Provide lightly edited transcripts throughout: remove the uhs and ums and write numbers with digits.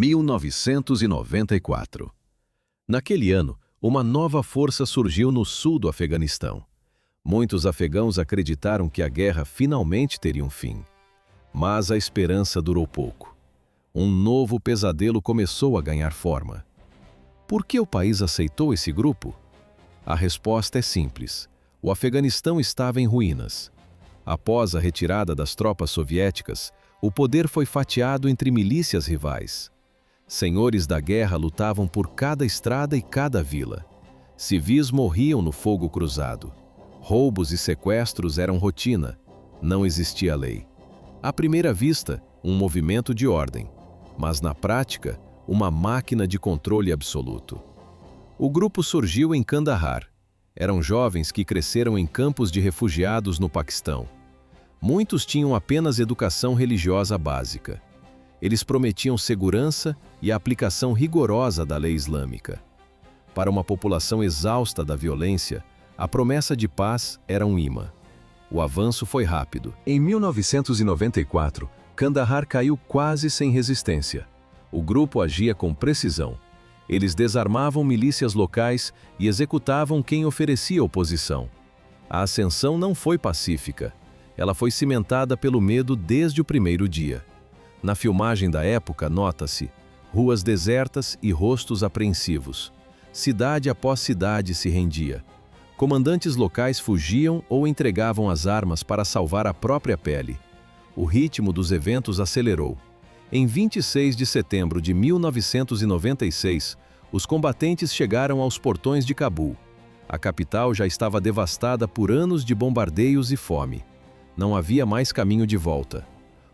1994. Naquele ano, uma nova força surgiu no sul do Afeganistão. Muitos afegãos acreditaram que a guerra finalmente teria um fim. Mas a esperança durou pouco. Um novo pesadelo começou a ganhar forma. Por que o país aceitou esse grupo? A resposta é simples. O Afeganistão estava em ruínas. Após a retirada das tropas soviéticas, o poder foi fatiado entre milícias rivais. Senhores da guerra lutavam por cada estrada e cada vila. Civis morriam no fogo cruzado. Roubos e sequestros eram rotina. Não existia lei. À primeira vista, um movimento de ordem, mas na prática, uma máquina de controle absoluto. O grupo surgiu em Kandahar. Eram jovens que cresceram em campos de refugiados no Paquistão. Muitos tinham apenas educação religiosa básica. Eles prometiam segurança e a aplicação rigorosa da lei islâmica. Para uma população exausta da violência, a promessa de paz era um imã. O avanço foi rápido. Em 1994, Kandahar caiu quase sem resistência. O grupo agia com precisão. Eles desarmavam milícias locais e executavam quem oferecia oposição. A ascensão não foi pacífica. Ela foi cimentada pelo medo desde o primeiro dia. Na filmagem da época, nota-se ruas desertas e rostos apreensivos. Cidade após cidade se rendia. Comandantes locais fugiam ou entregavam as armas para salvar a própria pele. O ritmo dos eventos acelerou. Em 26 de setembro de 1996, os combatentes chegaram aos portões de Cabul. A capital já estava devastada por anos de bombardeios e fome. Não havia mais caminho de volta.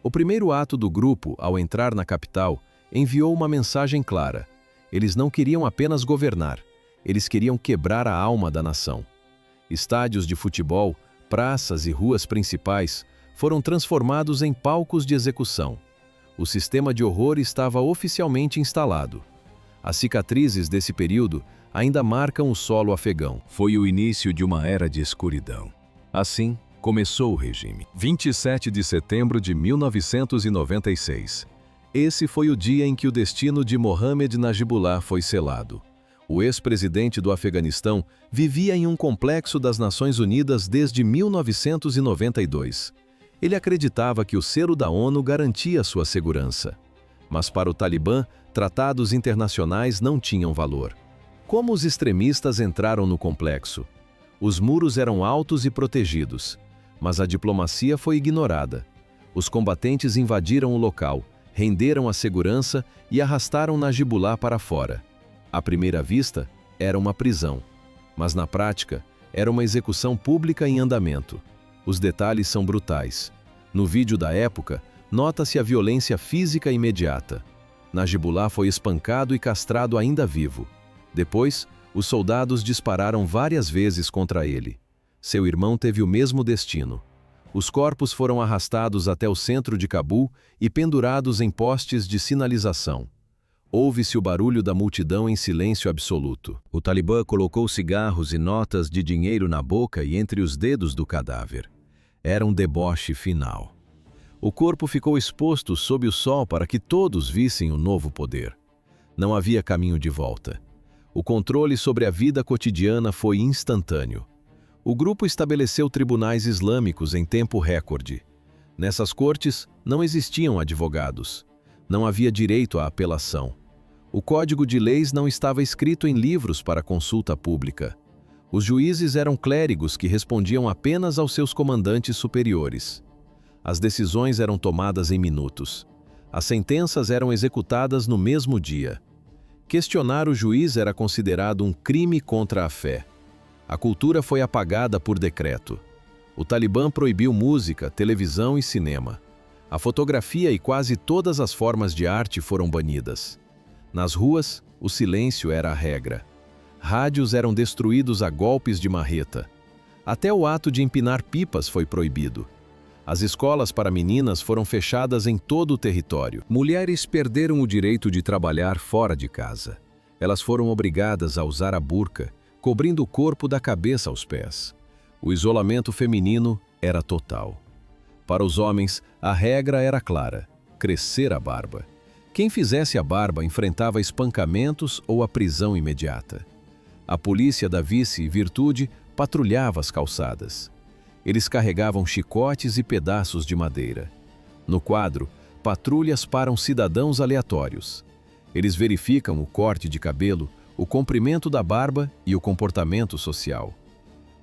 O primeiro ato do grupo, ao entrar na capital, enviou uma mensagem clara. Eles não queriam apenas governar, eles queriam quebrar a alma da nação. Estádios de futebol, praças e ruas principais foram transformados em palcos de execução. O sistema de horror estava oficialmente instalado. As cicatrizes desse período ainda marcam o solo afegão. Foi o início de uma era de escuridão. Assim, começou o regime. 27 de setembro de 1996. Esse foi o dia em que o destino de Mohamed Najibullah foi selado. O ex-presidente do Afeganistão vivia em um complexo das Nações Unidas desde 1992. Ele acreditava que o selo da ONU garantia sua segurança. Mas para o Talibã, tratados internacionais não tinham valor. Como os extremistas entraram no complexo? Os muros eram altos e protegidos. Mas a diplomacia foi ignorada. Os combatentes invadiram o local, renderam a segurança e arrastaram Najibullah para fora. À primeira vista, era uma prisão. Mas na prática, era uma execução pública em andamento. Os detalhes são brutais. No vídeo da época, nota-se a violência física imediata. Najibullah foi espancado e castrado ainda vivo. Depois, os soldados dispararam várias vezes contra ele. Seu irmão teve o mesmo destino. Os corpos foram arrastados até o centro de Cabul e pendurados em postes de sinalização. Ouve-se o barulho da multidão em silêncio absoluto. O Talibã colocou cigarros e notas de dinheiro na boca e entre os dedos do cadáver. Era um deboche final. O corpo ficou exposto sob o sol para que todos vissem o novo poder. Não havia caminho de volta. O controle sobre a vida cotidiana foi instantâneo. O grupo estabeleceu tribunais islâmicos em tempo recorde. Nessas cortes, não existiam advogados. Não havia direito à apelação. O código de leis não estava escrito em livros para consulta pública. Os juízes eram clérigos que respondiam apenas aos seus comandantes superiores. As decisões eram tomadas em minutos. As sentenças eram executadas no mesmo dia. Questionar o juiz era considerado um crime contra a fé. A cultura foi apagada por decreto. O Talibã proibiu música, televisão e cinema. A fotografia e quase todas as formas de arte foram banidas. Nas ruas, o silêncio era a regra. Rádios eram destruídos a golpes de marreta. Até o ato de empinar pipas foi proibido. As escolas para meninas foram fechadas em todo o território. Mulheres perderam o direito de trabalhar fora de casa. Elas foram obrigadas a usar a burca, cobrindo o corpo da cabeça aos pés. O isolamento feminino era total. Para os homens, a regra era clara: crescer a barba. Quem fizesse a barba enfrentava espancamentos ou a prisão imediata. A polícia da vice-virtude patrulhava as calçadas. Eles carregavam chicotes e pedaços de madeira. No quadro, patrulhas param cidadãos aleatórios. Eles verificam o corte de cabelo, o comprimento da barba e o comportamento social.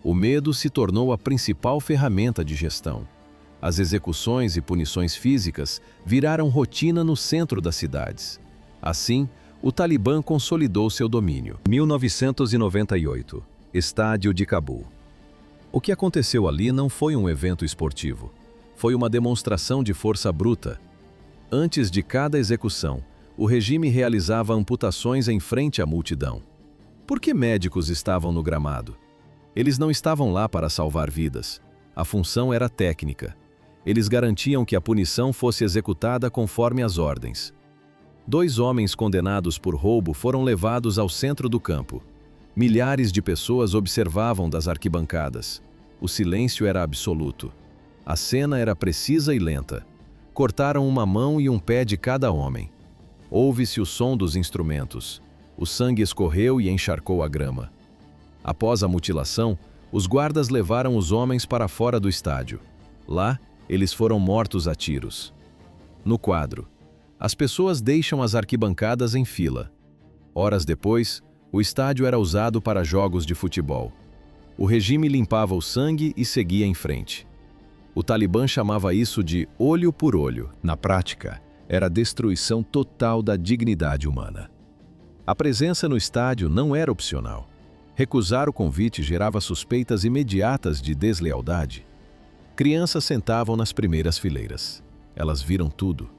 O medo se tornou a principal ferramenta de gestão. As execuções e punições físicas viraram rotina no centro das cidades. Assim, o Talibã consolidou seu domínio. 1998, Estádio de Cabul. O que aconteceu ali não foi um evento esportivo. Foi uma demonstração de força bruta. Antes de cada execução, o regime realizava amputações em frente à multidão. Por que médicos estavam no gramado? Eles não estavam lá para salvar vidas. A função era técnica. Eles garantiam que a punição fosse executada conforme as ordens. 2 homens condenados por roubo foram levados ao centro do campo. Milhares de pessoas observavam das arquibancadas. O silêncio era absoluto. A cena era precisa e lenta. Cortaram uma mão e um pé de cada homem. Ouve-se o som dos instrumentos. O sangue escorreu e encharcou a grama. Após a mutilação, os guardas levaram os homens para fora do estádio. Lá, eles foram mortos a tiros. No quadro, as pessoas deixam as arquibancadas em fila. Horas depois, o estádio era usado para jogos de futebol. O regime limpava o sangue e seguia em frente. O Talibã chamava isso de olho por olho. Na prática, era a destruição total da dignidade humana. A presença no estádio não era opcional. Recusar o convite gerava suspeitas imediatas de deslealdade. Crianças sentavam nas primeiras fileiras. Elas viram tudo.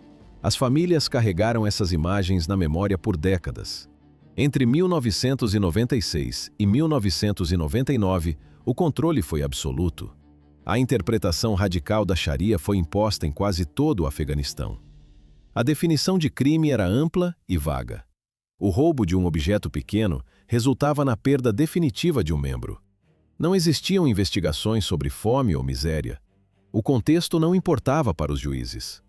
As famílias carregaram essas imagens na memória por décadas. Entre 1996 e 1999, o controle foi absoluto. A interpretação radical da Sharia foi imposta em quase todo o Afeganistão. A definição de crime era ampla e vaga. O roubo de um objeto pequeno resultava na perda definitiva de um membro. Não existiam investigações sobre fome ou miséria. O contexto não importava para os juízes.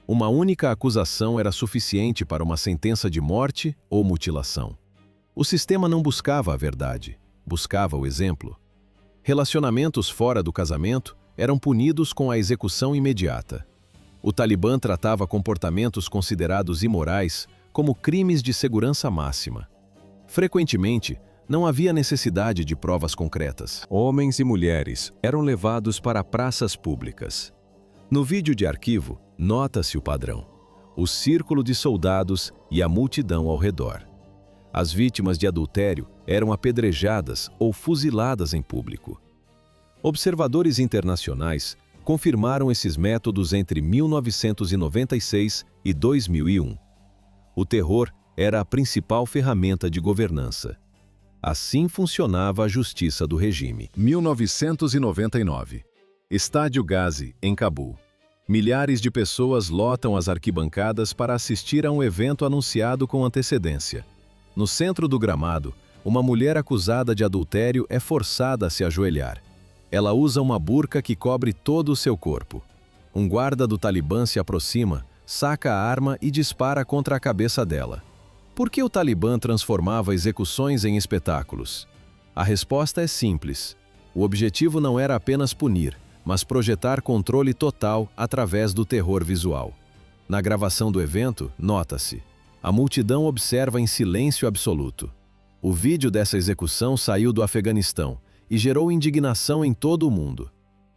Uma única acusação era suficiente para uma sentença de morte ou mutilação. O sistema não buscava a verdade, buscava o exemplo. Relacionamentos fora do casamento eram punidos com a execução imediata. O Talibã tratava comportamentos considerados imorais como crimes de segurança máxima. Frequentemente, não havia necessidade de provas concretas. Homens e mulheres eram levados para praças públicas. No vídeo de arquivo, nota-se o padrão: o círculo de soldados e a multidão ao redor. As vítimas de adultério eram apedrejadas ou fuziladas em público. Observadores internacionais confirmaram esses métodos entre 1996 e 2001. O terror era a principal ferramenta de governança. Assim funcionava a justiça do regime. 1999. Estádio Ghazi, em Cabul. Milhares de pessoas lotam as arquibancadas para assistir a um evento anunciado com antecedência. No centro do gramado, uma mulher acusada de adultério é forçada a se ajoelhar. Ela usa uma burca que cobre todo o seu corpo. Um guarda do Talibã se aproxima, saca a arma e dispara contra a cabeça dela. Por que o Talibã transformava execuções em espetáculos? A resposta é simples. O objetivo não era apenas punir, mas projetar controle total através do terror visual. Na gravação do evento, nota-se: a multidão observa em silêncio absoluto. O vídeo dessa execução saiu do Afeganistão e gerou indignação em todo o mundo.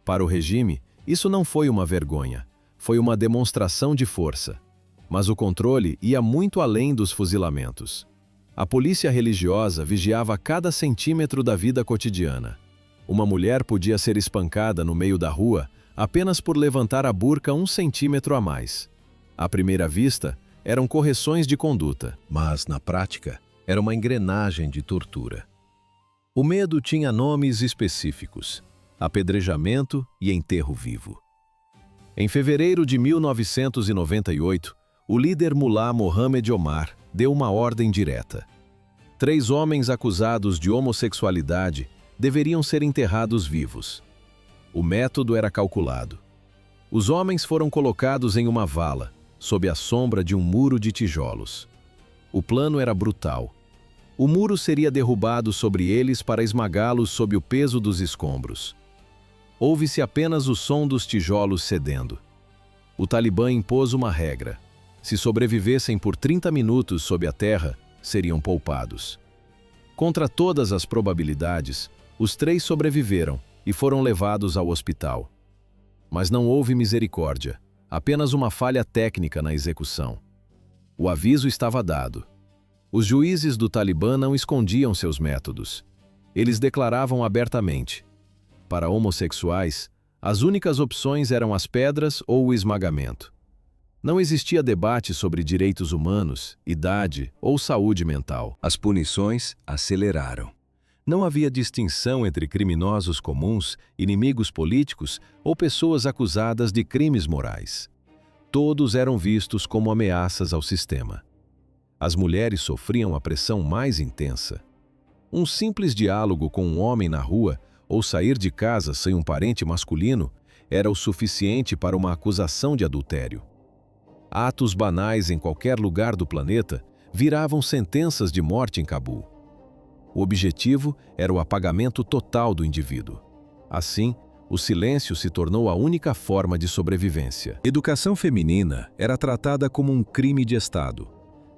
Para o regime, isso não foi uma vergonha, foi uma demonstração de força. Mas o controle ia muito além dos fuzilamentos. A polícia religiosa vigiava cada centímetro da vida cotidiana. Uma mulher podia ser espancada no meio da rua apenas por levantar a burca 1 centímetro a mais. À primeira vista, eram correções de conduta, mas, na prática, era uma engrenagem de tortura. O medo tinha nomes específicos: apedrejamento e enterro vivo. Em fevereiro de 1998, o líder Mullah Mohamed Omar deu uma ordem direta. 3 homens acusados de homossexualidade deveriam ser enterrados vivos. O método era calculado. Os homens foram colocados em uma vala, sob a sombra de um muro de tijolos. O plano era brutal. O muro seria derrubado sobre eles para esmagá-los sob o peso dos escombros. Ouve-se apenas o som dos tijolos cedendo. O Talibã impôs uma regra. Se sobrevivessem por 30 minutos sob a terra, seriam poupados. Contra todas as probabilidades, os 3 sobreviveram e foram levados ao hospital. Mas não houve misericórdia, apenas uma falha técnica na execução. O aviso estava dado. Os juízes do Talibã não escondiam seus métodos. Eles declaravam abertamente. Para homossexuais, as únicas opções eram as pedras ou o esmagamento. Não existia debate sobre direitos humanos, idade ou saúde mental. As punições aceleraram. Não havia distinção entre criminosos comuns, inimigos políticos ou pessoas acusadas de crimes morais. Todos eram vistos como ameaças ao sistema. As mulheres sofriam a pressão mais intensa. Um simples diálogo com um homem na rua ou sair de casa sem um parente masculino era o suficiente para uma acusação de adultério. Atos banais em qualquer lugar do planeta viravam sentenças de morte em Cabul. O objetivo era o apagamento total do indivíduo. Assim, o silêncio se tornou a única forma de sobrevivência. Educação feminina era tratada como um crime de Estado.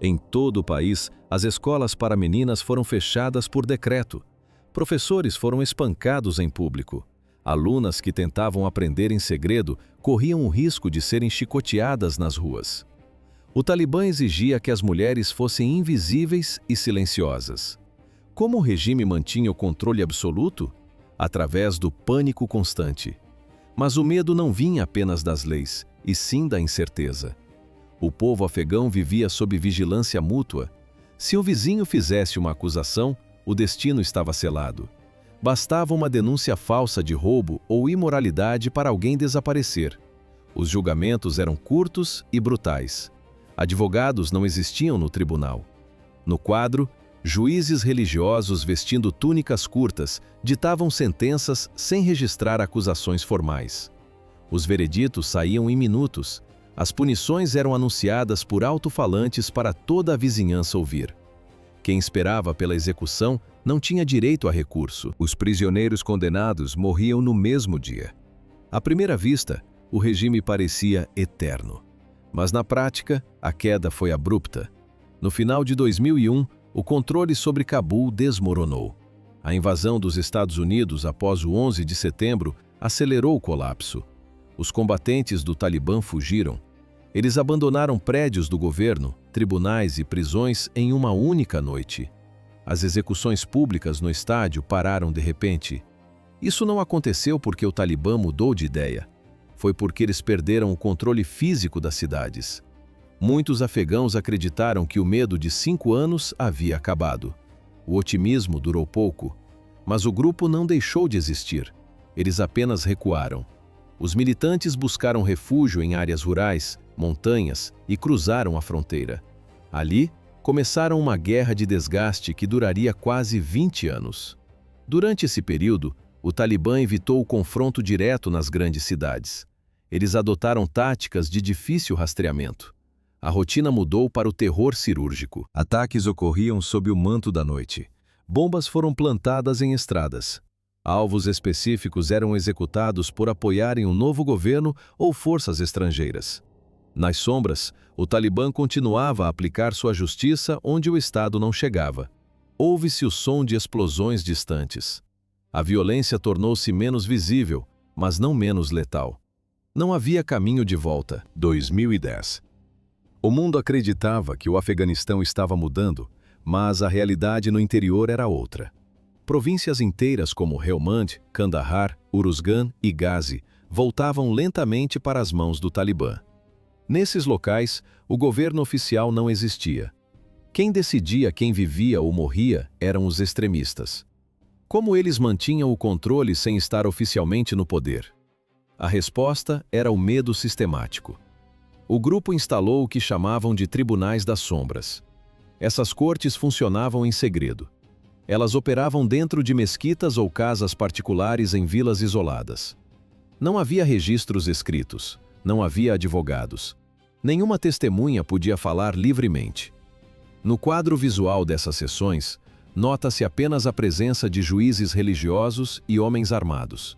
Em todo o país, as escolas para meninas foram fechadas por decreto. Professores foram espancados em público. Alunas que tentavam aprender em segredo corriam o risco de serem chicoteadas nas ruas. O Talibã exigia que as mulheres fossem invisíveis e silenciosas. Como o regime mantinha o controle absoluto? Através do pânico constante. Mas o medo não vinha apenas das leis, e sim da incerteza. O povo afegão vivia sob vigilância mútua. Se o vizinho fizesse uma acusação, o destino estava selado. Bastava uma denúncia falsa de roubo ou imoralidade para alguém desaparecer. Os julgamentos eram curtos e brutais. Advogados não existiam no tribunal. No quadro, juízes religiosos vestindo túnicas curtas ditavam sentenças sem registrar acusações formais. Os vereditos saíam em minutos. As punições eram anunciadas por alto-falantes para toda a vizinhança ouvir. Quem esperava pela execução não tinha direito a recurso. Os prisioneiros condenados morriam no mesmo dia. À primeira vista, o regime parecia eterno. Mas na prática, a queda foi abrupta. No final de 2001, o controle sobre Cabul desmoronou. A invasão dos Estados Unidos após o 11 de setembro acelerou o colapso. Os combatentes do Talibã fugiram. Eles abandonaram prédios do governo, tribunais e prisões em uma única noite. As execuções públicas no estádio pararam de repente. Isso não aconteceu porque o Talibã mudou de ideia. Foi porque eles perderam o controle físico das cidades. Muitos afegãos acreditaram que o medo de 5 anos havia acabado. O otimismo durou pouco, mas o grupo não deixou de existir. Eles apenas recuaram. Os militantes buscaram refúgio em áreas rurais, montanhas e cruzaram a fronteira. Ali, começaram uma guerra de desgaste que duraria quase 20 anos. Durante esse período, o Talibã evitou o confronto direto nas grandes cidades. Eles adotaram táticas de difícil rastreamento. A rotina mudou para o terror cirúrgico. Ataques ocorriam sob o manto da noite. Bombas foram plantadas em estradas. Alvos específicos eram executados por apoiarem um novo governo ou forças estrangeiras. Nas sombras, o Talibã continuava a aplicar sua justiça onde o Estado não chegava. Ouve-se o som de explosões distantes. A violência tornou-se menos visível, mas não menos letal. Não havia caminho de volta. 2010. O mundo acreditava que o Afeganistão estava mudando, mas a realidade no interior era outra. Províncias inteiras como Helmand, Kandahar, Uruzgan e Ghazi voltavam lentamente para as mãos do Talibã. Nesses locais, o governo oficial não existia. Quem decidia quem vivia ou morria eram os extremistas. Como eles mantinham o controle sem estar oficialmente no poder? A resposta era o medo sistemático. O grupo instalou o que chamavam de Tribunais das Sombras. Essas cortes funcionavam em segredo. Elas operavam dentro de mesquitas ou casas particulares em vilas isoladas. Não havia registros escritos, não havia advogados. Nenhuma testemunha podia falar livremente. No quadro visual dessas sessões, nota-se apenas a presença de juízes religiosos e homens armados.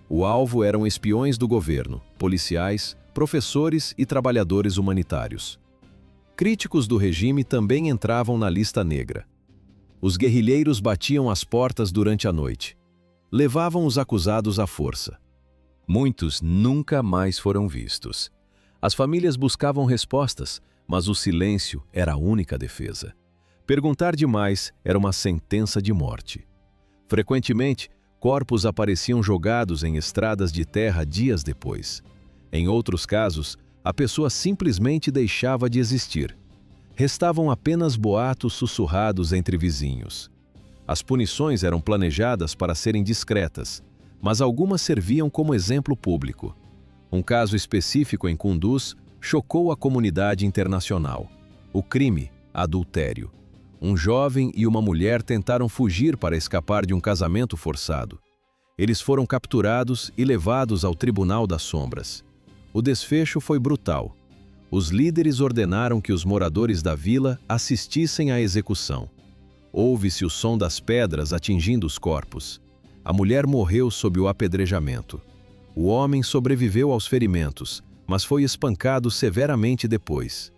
O alvo eram espiões do governo, policiais, professores e trabalhadores humanitários. Críticos do regime também entravam na lista negra. Os guerrilheiros batiam as portas durante a noite. Levavam os acusados à força. Muitos nunca mais foram vistos. As famílias buscavam respostas, mas o silêncio era a única defesa. Perguntar demais era uma sentença de morte. Frequentemente, corpos apareciam jogados em estradas de terra dias depois. Em outros casos, a pessoa simplesmente deixava de existir. Restavam apenas boatos sussurrados entre vizinhos. As punições eram planejadas para serem discretas, mas algumas serviam como exemplo público. Um caso específico em Kunduz chocou a comunidade internacional. O crime, adultério. Um jovem e uma mulher tentaram fugir para escapar de um casamento forçado. Eles foram capturados e levados ao Tribunal das Sombras. O desfecho foi brutal. Os líderes ordenaram que os moradores da vila assistissem à execução. Ouve-se o som das pedras atingindo os corpos. A mulher morreu sob o apedrejamento. O homem sobreviveu aos ferimentos, mas foi espancado severamente depois.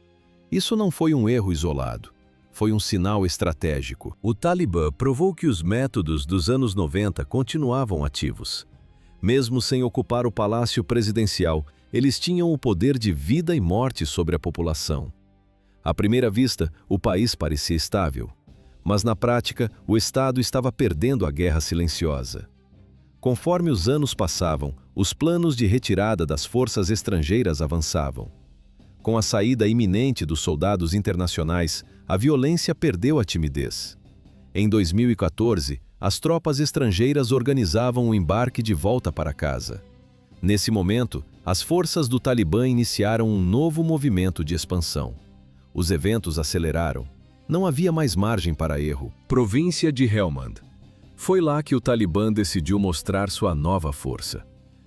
Isso não foi um erro isolado. Foi um sinal estratégico. O Talibã provou que os métodos dos anos 90 continuavam ativos. Mesmo sem ocupar o palácio presidencial, eles tinham o poder de vida e morte sobre a população. À primeira vista, o país parecia estável. Mas na prática, o Estado estava perdendo a guerra silenciosa. Conforme os anos passavam, os planos de retirada das forças estrangeiras avançavam. Com a saída iminente dos soldados internacionais, a violência perdeu a timidez. Em 2014, as tropas estrangeiras organizavam o embarque de volta para casa. Nesse momento, as forças do Talibã iniciaram um novo movimento de expansão. Os eventos aceleraram. Não havia mais margem para erro. Província de Helmand. Foi lá que o Talibã decidiu mostrar sua nova força.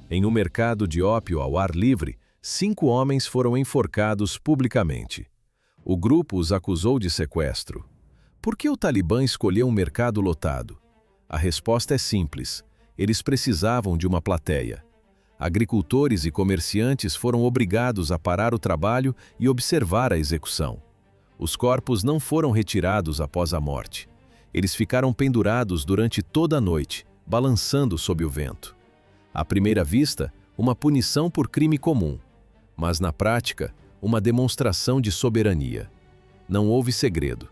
Em um mercado de ópio ao ar livre, 5 homens foram enforcados publicamente. O grupo os acusou de sequestro. Por que o Talibã escolheu um mercado lotado? A resposta é simples. Eles precisavam de uma plateia. Agricultores e comerciantes foram obrigados a parar o trabalho e observar a execução. Os corpos não foram retirados após a morte. Eles ficaram pendurados durante toda a noite, balançando sob o vento. À primeira vista, uma punição por crime comum, mas na prática, uma demonstração de soberania. Não houve segredo.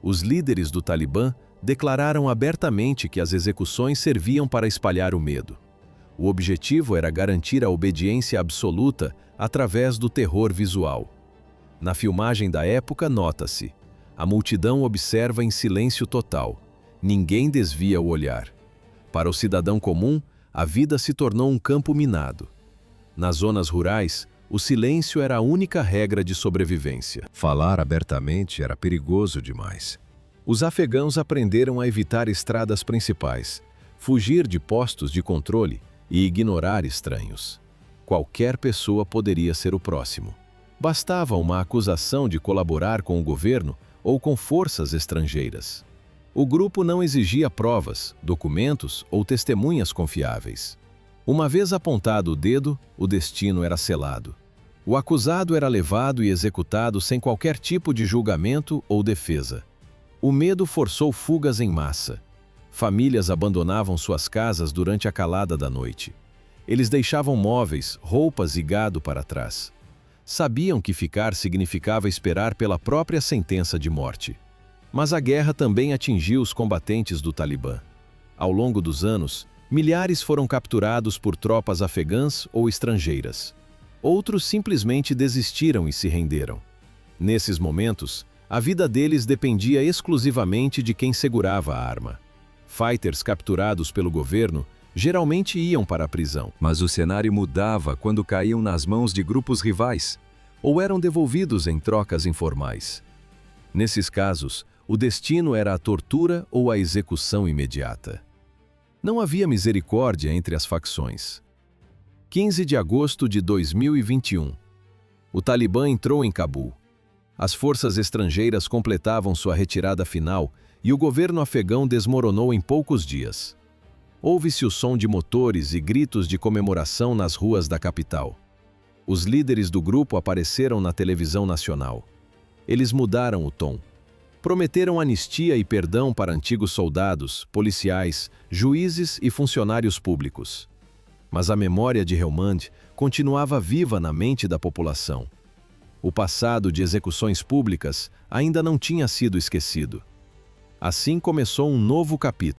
Os líderes do Talibã declararam abertamente que as execuções serviam para espalhar o medo. O objetivo era garantir a obediência absoluta através do terror visual. Na filmagem da época, nota-se: a multidão observa em silêncio total. Ninguém desvia o olhar. Para o cidadão comum, a vida se tornou um campo minado. Nas zonas rurais, o silêncio era a única regra de sobrevivência. Falar abertamente era perigoso demais. Os afegãos aprenderam a evitar estradas principais, fugir de postos de controle e ignorar estranhos. Qualquer pessoa poderia ser o próximo. Bastava uma acusação de colaborar com o governo ou com forças estrangeiras. O grupo não exigia provas, documentos ou testemunhas confiáveis. Uma vez apontado o dedo, o destino era selado. O acusado era levado e executado sem qualquer tipo de julgamento ou defesa. O medo forçou fugas em massa. Famílias abandonavam suas casas durante a calada da noite. Eles deixavam móveis, roupas e gado para trás. Sabiam que ficar significava esperar pela própria sentença de morte. Mas a guerra também atingiu os combatentes do Talibã. Ao longo dos anos, milhares foram capturados por tropas afegãs ou estrangeiras. Outros simplesmente desistiram e se renderam. Nesses momentos, a vida deles dependia exclusivamente de quem segurava a arma. Fighters capturados pelo governo geralmente iam para a prisão. Mas o cenário mudava quando caíam nas mãos de grupos rivais, ou eram devolvidos em trocas informais. Nesses casos, o destino era a tortura ou a execução imediata. Não havia misericórdia entre as facções. 15 de agosto de 2021. O Talibã entrou em Cabul. As forças estrangeiras completavam sua retirada final e o governo afegão desmoronou em poucos dias. Ouve-se o som de motores e gritos de comemoração nas ruas da capital. Os líderes do grupo apareceram na televisão nacional. Eles mudaram o tom. Prometeram anistia e perdão para antigos soldados, policiais, juízes e funcionários públicos. Mas a memória de Helmand continuava viva na mente da população. O passado de execuções públicas ainda não tinha sido esquecido. Assim começou um novo capítulo.